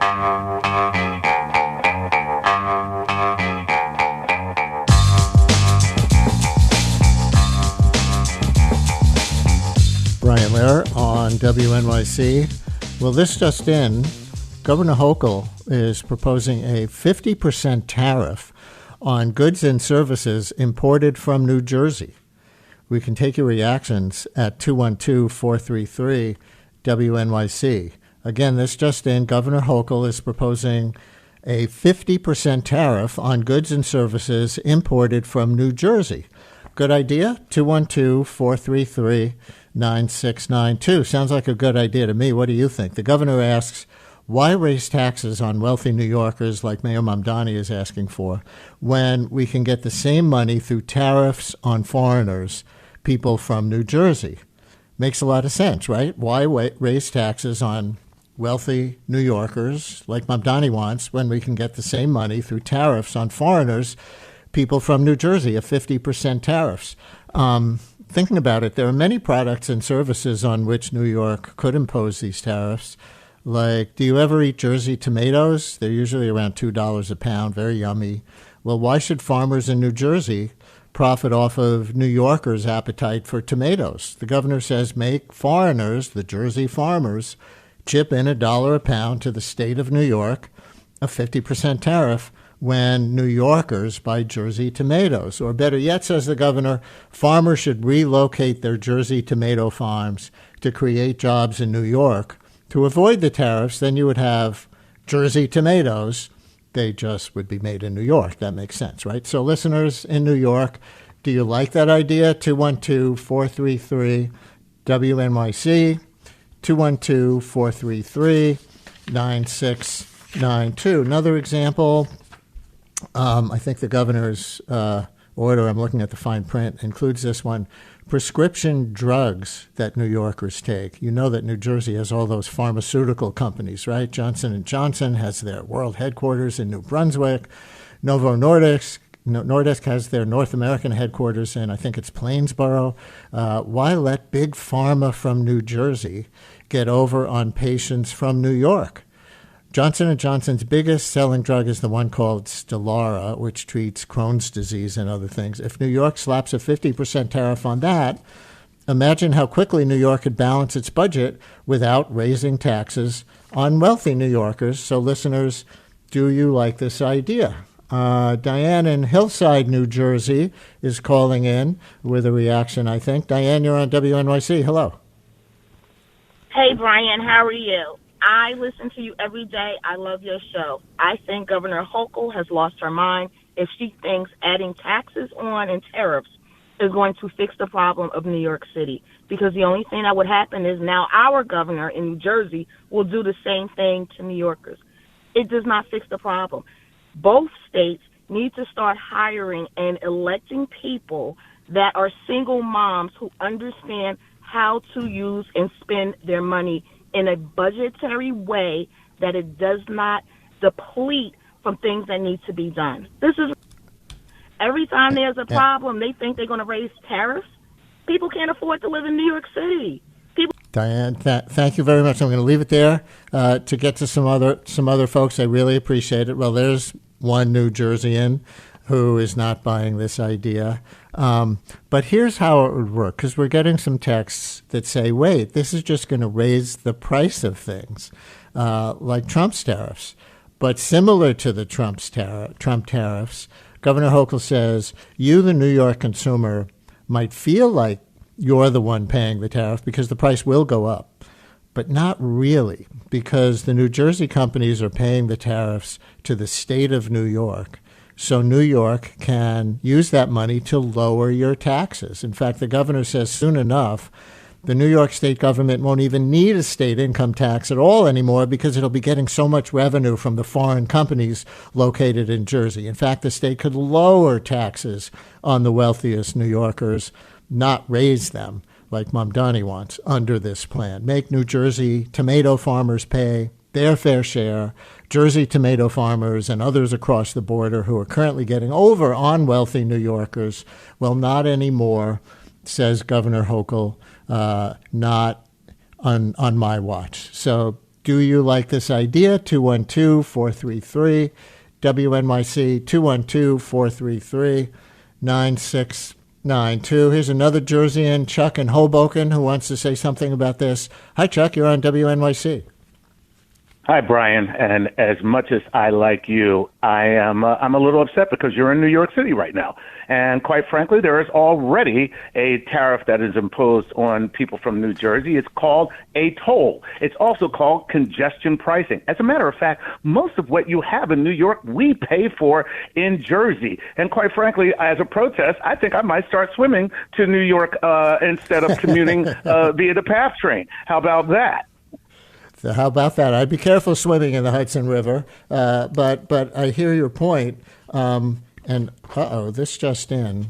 Brian Lehrer on WNYC. Well, this just in, Governor Hochul is proposing a 50% tariff on goods and services imported from New Jersey. We can take your reactions at 212-433-WNYC. Again, this just in, Governor Hochul is proposing a 50% tariff on goods and services imported from New Jersey. Good idea? 212-433-9692. Sounds like a good idea to me. What do you think? The governor asks, why raise taxes on wealthy New Yorkers like Mayor Mamdani is asking for when we can get the same money through tariffs on foreigners, people from New Jersey? Makes a lot of sense, right? Why raise taxes on wealthy New Yorkers like Mamdani wants when we can get the same money through tariffs on foreigners, people from New Jersey, a 50% tariffs? Thinking about it, there are many products and services on which New York could impose these tariffs. Like, do you ever eat Jersey tomatoes? They're usually around $2 a pound, very yummy. Well, why should farmers in New Jersey profit off of New Yorkers' appetite for tomatoes? The governor says make foreigners, the Jersey farmers, chip in $1 a pound to the state of New York, a 50% tariff, when New Yorkers buy Jersey tomatoes. Or better yet, says the governor, farmers should relocate their Jersey tomato farms to create jobs in New York. To avoid the tariffs, then you would have Jersey tomatoes. They just would be made in New York. That makes sense, right? So listeners in New York, do you like that idea? 212-433-WNYC, 212-433-9692. Another example, I think the governor's order, I'm looking at the fine print, includes this one. Prescription drugs that New Yorkers take. You know that New Jersey has all those pharmaceutical companies, right? Johnson & Johnson has their world headquarters in New Brunswick. Novo Nordisk has their North American headquarters in, I think it's Plainsboro. Why let big pharma from New Jersey get over on patients from New York? Johnson & Johnson's biggest selling drug is the one called Stelara, which treats Crohn's disease and other things. If New York slaps a 50% tariff on that, imagine how quickly New York could balance its budget without raising taxes on wealthy New Yorkers. So listeners, do you like this idea? Diane in Hillside, New Jersey, is calling in with a reaction, I think. Diane, you're on WNYC. Hello. Hey, Brian, how are you? I listen to you every day. I love your show. I think Governor Hochul has lost her mind if she thinks adding taxes on and tariffs is going to fix the problem of New York City. Because the only thing that would happen is now our governor in New Jersey will do the same thing to New Yorkers. It does not fix the problem. Both states need to start hiring and electing people that are single moms who understand how to use and spend their money in a budgetary way that it does not deplete from things that need to be done. This is every time there's a problem, they think they're going to raise tariffs. People can't afford to live in New York City. Diane, thank you very much. I'm going to leave it there to get to some other folks. I really appreciate it. Well, there's one New Jerseyan who is not buying this idea. But here's how it would work, because we're getting some texts that say, wait, this is just going to raise the price of things, like Trump's tariffs. But similar to the Trump tariffs, Governor Hochul says, you, the New York consumer, might feel like you're the one paying the tariff because the price will go up. But not really, because the New Jersey companies are paying the tariffs to the state of New York. So New York can use that money to lower your taxes. In fact, the governor says soon enough, the New York state government won't even need a state income tax at all anymore because it'll be getting so much revenue from the foreign companies located in Jersey. In fact, the state could lower taxes on the wealthiest New Yorkers, not raise them like Mamdani wants under this plan. Make New Jersey tomato farmers pay their fair share. Jersey tomato farmers and others across the border who are currently getting over on wealthy New Yorkers, well, not anymore, says Governor Hochul, not on my watch. So Do you like this idea? 212-433 WNYC, 212-433-9692. Here's another Jerseyan, Chuck in Hoboken, who wants to say something about this. Hi, Chuck. You're on WNYC. Hi, Brian. And as much as I like you, I'm a little upset because you're in New York City right now. And quite frankly, there is already a tariff that is imposed on people from New Jersey. It's called a toll. It's also called congestion pricing. As a matter of fact, most of what you have in New York, we pay for in Jersey. And quite frankly, as a protest, I think I might start swimming to New York instead of commuting via the PATH train. How about that? So how about that? I'd be careful swimming in the Hudson River, but I hear your point. And this just in.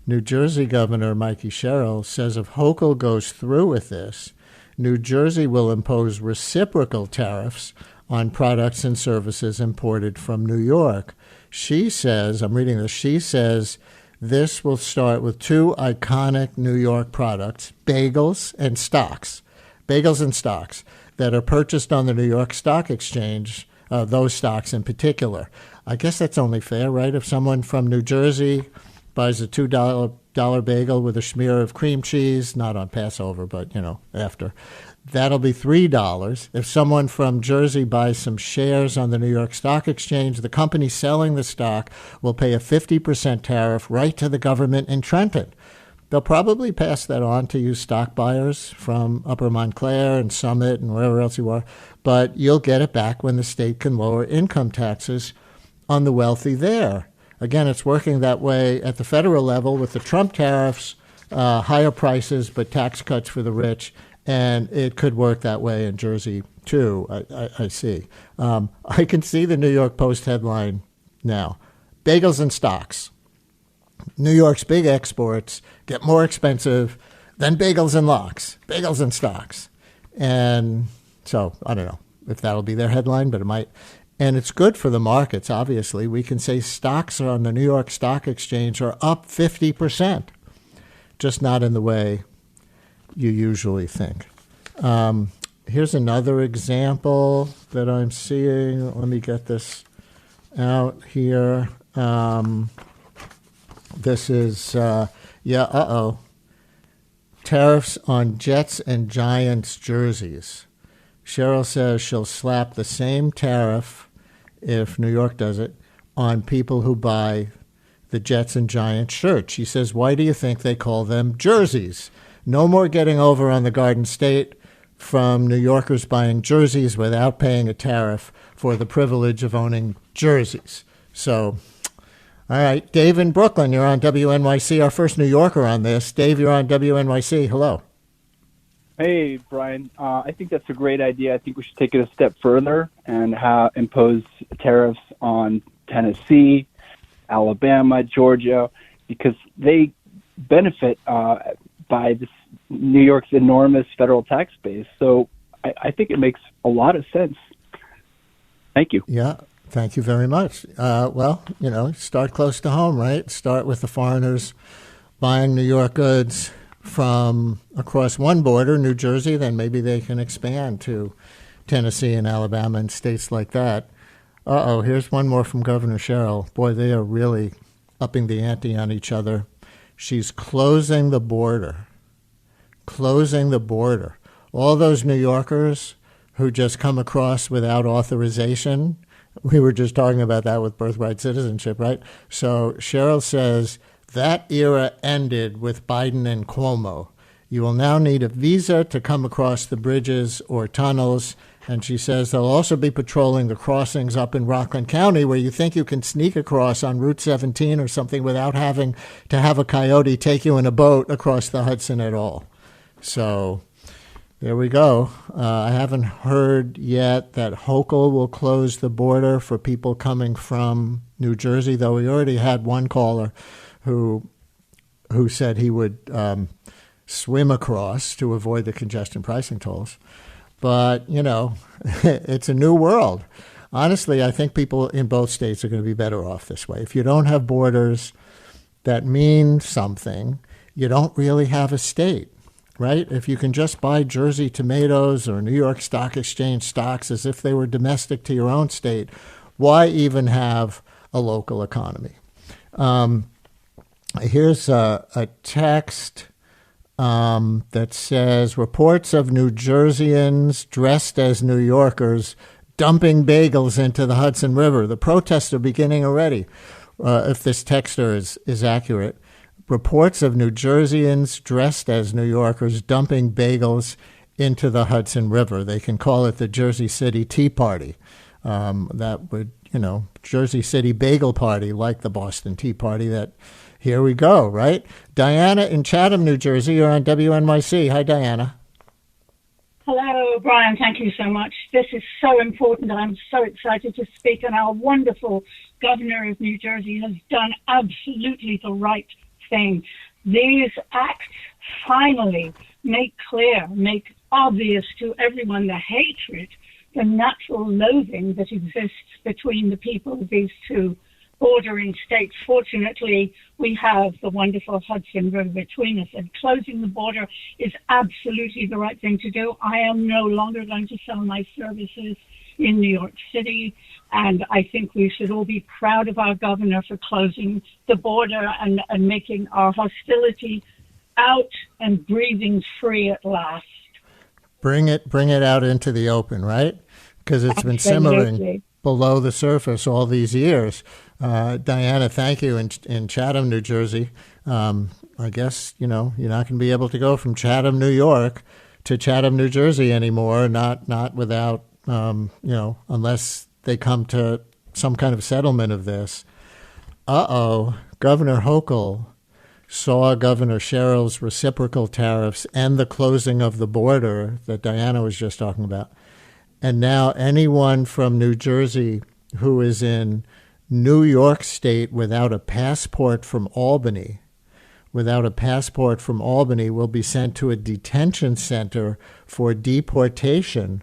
New Jersey Governor Mikey Sherrill says if Hochul goes through with this, New Jersey will impose reciprocal tariffs on products and services imported from New York. She says, I'm reading this, she says this will start with two iconic New York products, bagels and stocks. Bagels and stocks that are purchased on the New York Stock Exchange, those stocks in particular. I guess that's only fair, right? If someone from New Jersey buys a $2 bagel with a smear of cream cheese, not on Passover, but, after, that'll be $3. If someone from Jersey buys some shares on the New York Stock Exchange, the company selling the stock will pay a 50% tariff right to the government in Trenton. They'll probably pass that on to you stock buyers from Upper Montclair and Summit and wherever else you are, but you'll get it back when the state can lower income taxes on the wealthy there. Again, it's working that way at the federal level with the Trump tariffs, higher prices, but tax cuts for the rich, and it could work that way in Jersey too, I see. I can see the New York Post headline now. Bagels and stocks. New York's big exports get more expensive than bagels and locks, bagels and stocks. And so I don't know if that'll be their headline, but it might. And it's good for the markets, obviously. We can say stocks on the New York Stock Exchange are up 50%, just not in the way you usually think. Here's another example that I'm seeing. Let me get this out here. This is, tariffs on Jets and Giants jerseys. Cheryl says she'll slap the same tariff, if New York does it, on people who buy the Jets and Giants shirts. She says, why do you think they call them jerseys? No more getting over on the Garden State from New Yorkers buying jerseys without paying a tariff for the privilege of owning jerseys. So, all right, Dave in Brooklyn, you're on WNYC, our first New Yorker on this. Dave, you're on WNYC. Hello. Hey, Brian. I think that's a great idea. I think we should take it a step further and impose tariffs on Tennessee, Alabama, Georgia, because they benefit by this New York's enormous federal tax base. So I think it makes a lot of sense. Thank you. Yeah. Thank you very much. Well, start close to home, right? Start with the foreigners buying New York goods from across one border, New Jersey, then maybe they can expand to Tennessee and Alabama and states like that. Here's one more from Governor Sherrill. Boy, they are really upping the ante on each other. She's closing the border. Closing the border. All those New Yorkers who just come across without authorization. We were just talking about that with birthright citizenship, right? So Cheryl says that era ended with Biden and Cuomo. You will now need a visa to come across the bridges or tunnels. And she says they'll also be patrolling the crossings up in Rockland County where you think you can sneak across on Route 17 or something without having to have a coyote take you in a boat across the Hudson at all. So there we go. I haven't heard yet that Hochul will close the border for people coming from New Jersey, though we already had one caller who said he would swim across to avoid the congestion pricing tolls. But, it's a new world. Honestly, I think people in both states are going to be better off this way. If you don't have borders that mean something, you don't really have a state. right? If you can just buy Jersey tomatoes or New York Stock Exchange stocks as if they were domestic to your own state, why even have a local economy? Here's a text that says, reports of New Jerseyans dressed as New Yorkers dumping bagels into the Hudson River. The protests are beginning already, if this texter is accurate. Reports of New Jerseyans dressed as New Yorkers dumping bagels into the Hudson River. They can call it the Jersey City Tea Party. That would, Jersey City Bagel Party, like the Boston Tea Party. That, here we go, right? Diana in Chatham, New Jersey. You're on WNYC. Hi, Diana. Hello, Brian. Thank you so much. This is so important. I'm so excited to speak. And our wonderful governor of New Jersey has done absolutely the right thing. These acts finally make obvious to everyone the hatred, the natural loathing that exists between the people of these two bordering states. Fortunately, we have the wonderful Hudson River between us, and closing the border is absolutely the right thing to do. I am no longer going to sell my services in New York City, and I think we should all be proud of our governor for closing the border and making our hostility out and breathing free at last. Bring it out into the open, right? Because it's been simmering below the surface all these years. Diana, thank you. In Chatham, New Jersey, I guess, you're not going to be able to go from Chatham, New York to Chatham, New Jersey anymore, not without, unless they come to some kind of settlement of this. Governor Hochul saw Governor Sherrill's reciprocal tariffs and the closing of the border that Diana was just talking about. And now anyone from New Jersey who is in New York State without a passport from Albany will be sent to a detention center for deportation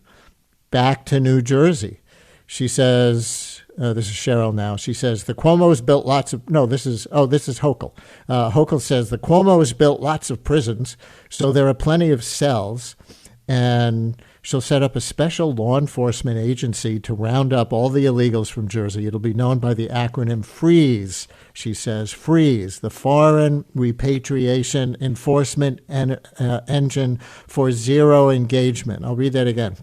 back to New Jersey. She says, this is Cheryl now. She says, the Cuomo's built lots of, this is Hochul. Hochul says, the Cuomo's built lots of prisons, so there are plenty of cells, and she'll set up a special law enforcement agency to round up all the illegals from Jersey. It'll be known by the acronym FREEZE, she says. FREEZE, the Foreign Repatriation Enforcement Engine for Zero Engagement. I'll read that again.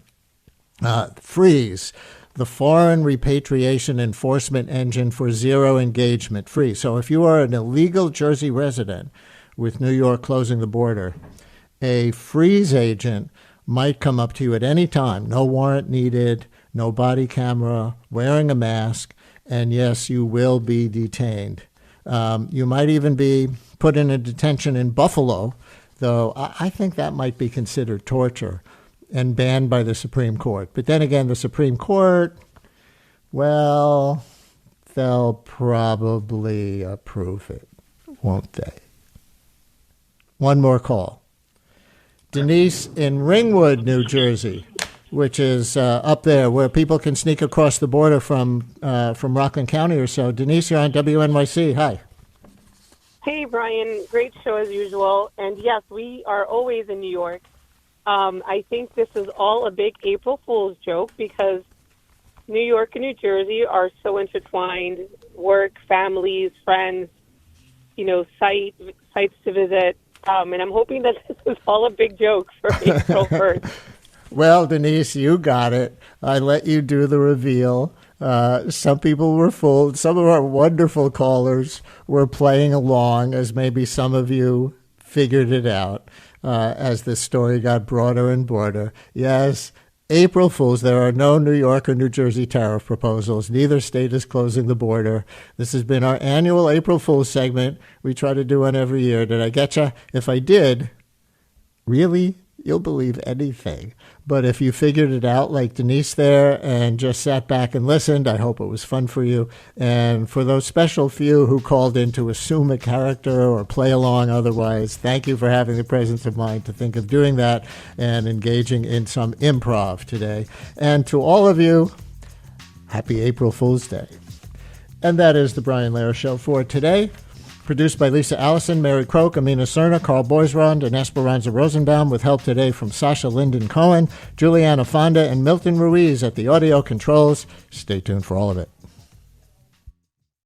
FREEZE, the Foreign Repatriation Enforcement Engine for Zero Engagement. FREEZE. So if you are an illegal Jersey resident with New York closing the border, a FREEZE agent might come up to you at any time, no warrant needed, no body camera, wearing a mask, and yes, you will be detained. You might even be put in a detention in Buffalo, though I think that might be considered torture and banned by the Supreme Court. But then again, the Supreme Court, well, they'll probably approve it, won't they? One more call. Denise in Ringwood, New Jersey, which is up there where people can sneak across the border from Rockland County or so. Denise, you're on WNYC. Hi. Hey, Brian. Great show as usual. And yes, we are always in New York. I think this is all a big April Fool's joke because New York and New Jersey are so intertwined. Work, families, friends, sites to visit. And I'm hoping that this is all a big joke for April 1st. Well, Denise, you got it. I let you do the reveal. Some people were fooled. Some of our wonderful callers were playing along, as maybe some of you figured it out as the story got broader and broader. Yes, April Fools. There are no New York or New Jersey tariff proposals. Neither state is closing the border. This has been our annual April Fools segment. We try to do one every year. Did I get you? If I did, really, you'll believe anything. But if you figured it out like Denise there and just sat back and listened, I hope it was fun for you. And for those special few who called in to assume a character or play along otherwise, thank you for having the presence of mind to think of doing that and engaging in some improv today. And to all of you, happy April Fool's Day. And that is the Brian Lehrer Show for today. Produced by Lisa Allison, Mary Croak, Amina Cerna, Carl Boisrond, and Esperanza Rosenbaum, with help today from Sasha Linden Cohen, Juliana Fonda, and Milton Ruiz at the audio controls. Stay tuned for all of it.